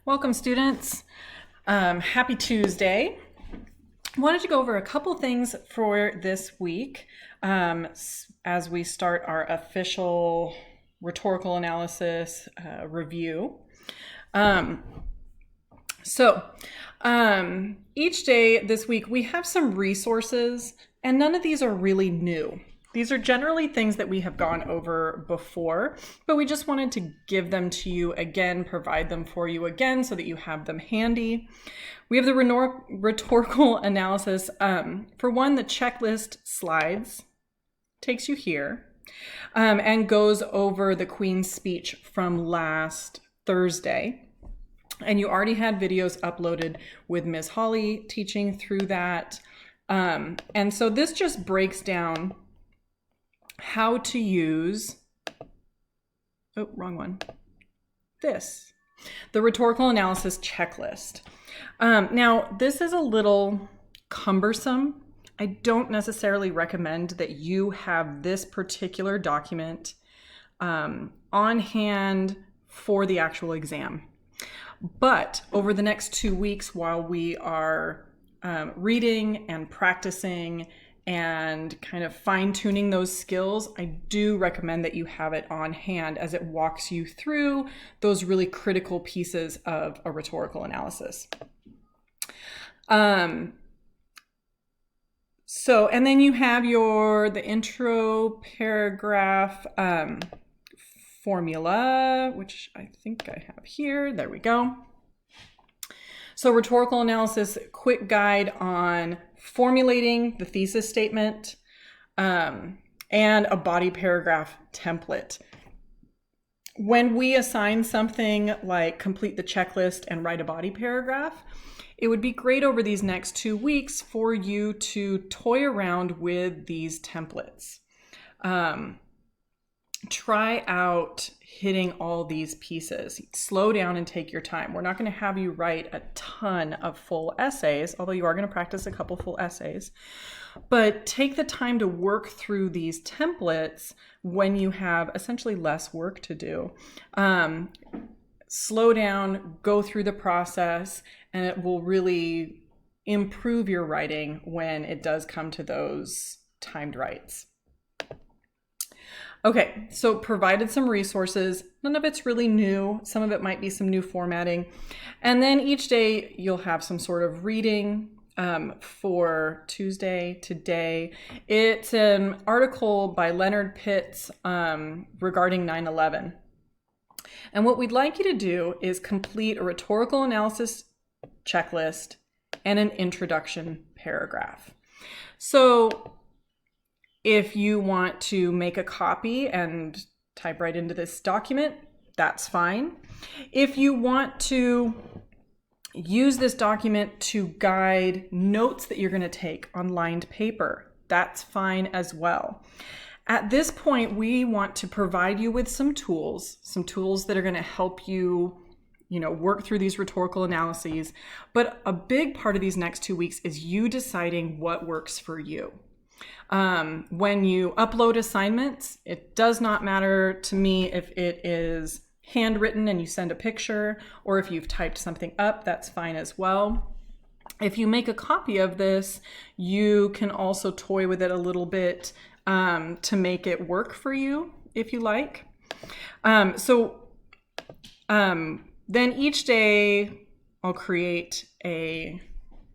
Welcome, students. Happy Tuesday. Wanted to go over a couple things for this week as we start our official rhetorical analysis review. Each day this week we have some resources, and none of these are really new. These are generally things that we have gone over before, but we just wanted to give them to you again, provide them for you again so that you have them handy. We have the rhetorical analysis. For one, the checklist slides takes you here and goes over the Queen's speech from last Thursday. And you already had videos uploaded with Ms. Holly teaching through that. And so this just breaks down how to use, the rhetorical analysis checklist. Now, this is a little cumbersome. I don't necessarily recommend that you have this particular document on hand for the actual exam. But over the next 2 weeks, while we are reading and practicing and kind of fine-tuning those skills, I do recommend that you have it on hand as it walks you through those really critical pieces of a rhetorical analysis. And then you have the intro paragraph formula, which I think I have here. There we go. So rhetorical analysis, quick guide on formulating the thesis statement, and a body paragraph template. When we assign something like complete the checklist and write a body paragraph, it would be great over these next 2 weeks for you to toy around with these templates. Try out hitting all these pieces. Slow down and take your time. We're not going to have you write a ton of full essays, although you are going to practice a couple full essays. But take the time to work through these templates when you have essentially less work to do. Slow down, go through the process, and it will really improve your writing when it does come to those timed writes. Okay, so provided some resources. None of it's really new. Some of it might be some new formatting. And then each day you'll have some sort of reading for Tuesday, today. It's an article by Leonard Pitts regarding 9/11. And what we'd like you to do is complete a rhetorical analysis checklist and an introduction paragraph. So if you want to make a copy and type right into this document, that's fine. If you want to use this document to guide notes that you're going to take on lined paper, that's fine as well. At this point, we want to provide you with some tools that are going to help you, work through these rhetorical analyses. But a big part of these next 2 weeks is you deciding what works for you. When you upload assignments, it does not matter to me if it is handwritten and you send a picture, or if you've typed something up, that's fine as well. If you make a copy of this, you can also toy with it a little bit to make it work for you, if you like. Then each day I'll create a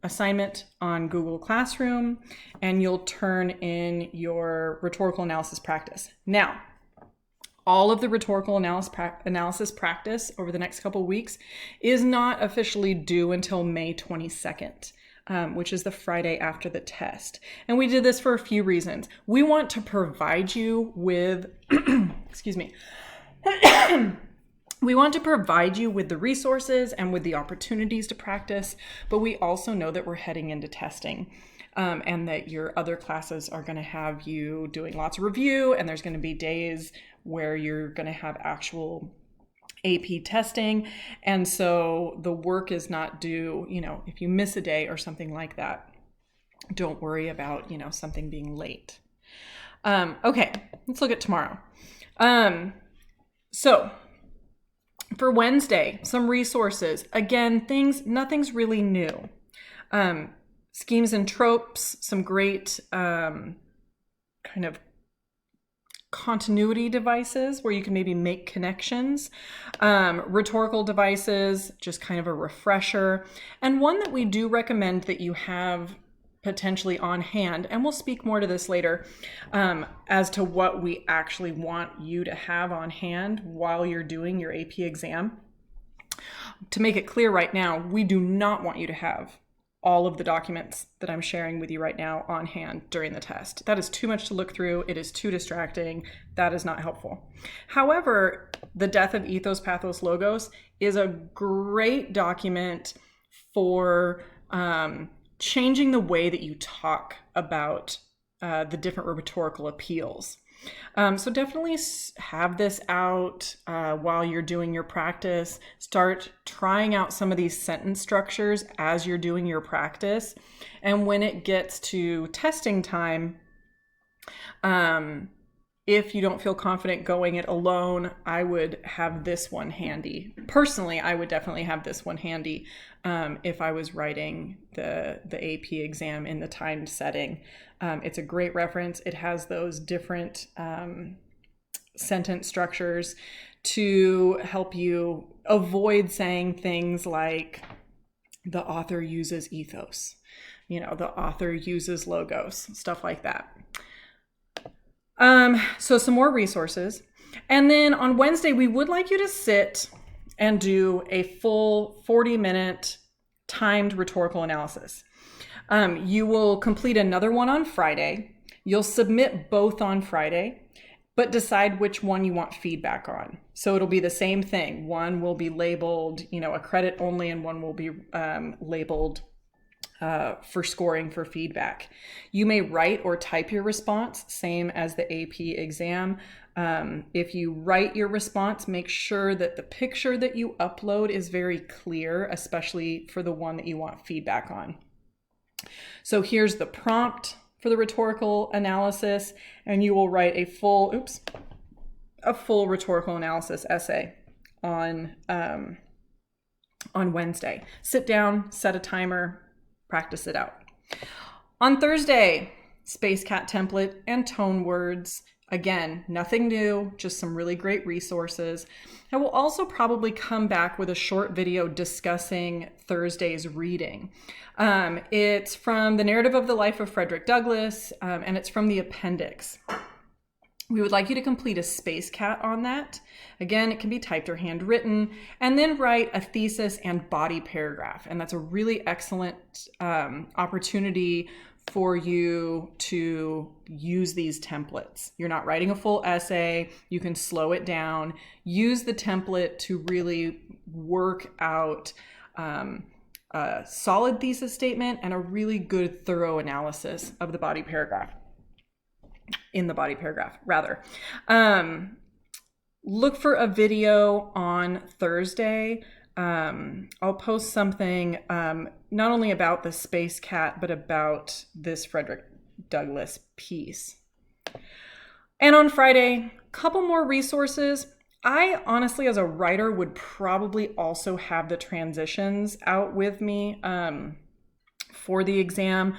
assignment on Google Classroom, and you'll turn in your rhetorical analysis practice. Now, all of the rhetorical analysis practice over the next couple of weeks is not officially due until May 22nd, which is the Friday after the test. And we did this for a few reasons. We want to provide you with, excuse me, we want to provide you with the resources and with the opportunities to practice, but we also know that we're heading into testing and that your other classes are going to have you doing lots of review, and there's going to be days where you're going to have actual AP testing. And so the work is not due, if you miss a day or something like that, don't worry about, something being late. Okay, let's look at tomorrow. So For Wednesday, some resources. Again, nothing's really new. Schemes and tropes, some great kind of continuity devices where you can maybe make connections, rhetorical devices, just kind of a refresher, and one that we do recommend that you have potentially on hand, and we'll speak more to this later, as to what we actually want you to have on hand while you're doing your AP exam. To make it clear right now, we do not want you to have all of the documents that I'm sharing with you right now on hand during the test. That is too much to look through. It is too distracting. That is not helpful. However, The Death of Ethos, Pathos, Logos is a great document for changing the way that you talk about the different rhetorical appeals. So definitely have this out while you're doing your practice. Start trying out some of these sentence structures as you're doing your practice. And when it gets to testing time, if you don't feel confident going it alone, I would have this one handy. Personally, I would definitely have this one handy if I was writing the AP exam in the timed setting. It's a great reference. It has those different sentence structures to help you avoid saying things like the author uses ethos, the author uses logos, stuff like that. So some more resources. And then on Wednesday, we would like you to sit and do a full 40-minute timed rhetorical analysis. You will complete another one on Friday. You'll submit both on Friday, but decide which one you want feedback on. So it'll be the same thing. One will be labeled, a credit only, and one will be labeled for scoring for feedback. You may write or type your response, same as the AP exam. If you write your response, make sure that the picture that you upload is very clear, especially for the one that you want feedback on. So here's the prompt for the rhetorical analysis, and you will write a full rhetorical analysis essay on Wednesday. Sit down, set a timer, practice it out. On Thursday, Space Cat template and tone words. Again, nothing new, just some really great resources. I will also probably come back with a short video discussing Thursday's reading. It's from The Narrative of the Life of Frederick Douglass, and it's from the appendix. We would like you to complete a Space Cat on that. Again, it can be typed or handwritten, and then write a thesis and body paragraph. And that's a really excellent opportunity for you to use these templates. You're not writing a full essay. You can slow it down. Use the template to really work out a solid thesis statement and a really good, thorough analysis of the body paragraph. In the body paragraph, rather. Look for a video on Thursday. I'll post something not only about the Space Cat, but about this Frederick Douglass piece. And on Friday, a couple more resources. I honestly, as a writer, would probably also have the transitions out with me for the exam.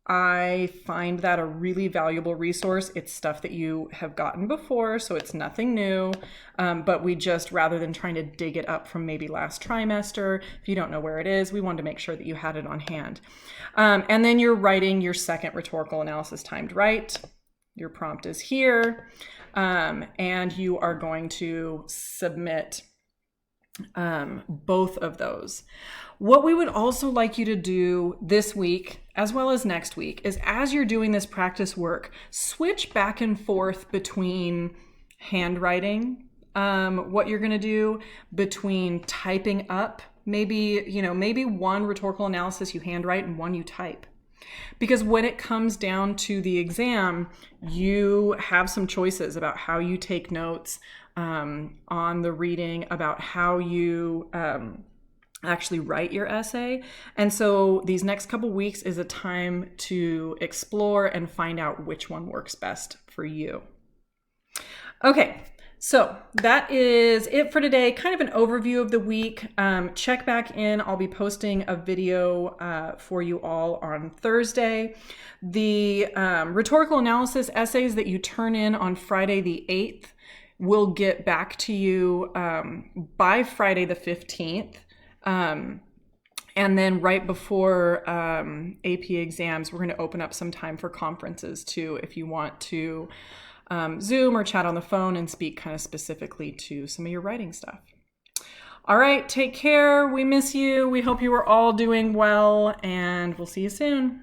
I find that a really valuable resource. It's stuff that you have gotten before, so it's nothing new, but we just, rather than trying to dig it up from maybe last trimester, if you don't know where it is, we wanted to make sure that you had it on hand. And then you're writing your second rhetorical analysis timed right. Your prompt is here, and you are going to submit both of those. What we would also like you to do this week, as well as next week, is as you're doing this practice work, switch back and forth between handwriting, what you're going to do, between typing up, maybe one rhetorical analysis you handwrite and one you type. Because when it comes down to the exam, you have some choices about how you take notes on the reading, about how you actually write your essay. And so these next couple weeks is a time to explore and find out which one works best for you. Okay, So that is it for today. Kind of an overview of the week. Check back in. I'll be posting a video for you all on Thursday. The rhetorical analysis essays that you turn in on Friday the 8th will get back to you by Friday the 15th. And then right before AP exams, we're going to open up some time for conferences too, if you want to Zoom or chat on the phone and speak kind of specifically to some of your writing stuff. All right, take care. We miss you. We hope you are all doing well, and we'll see you soon.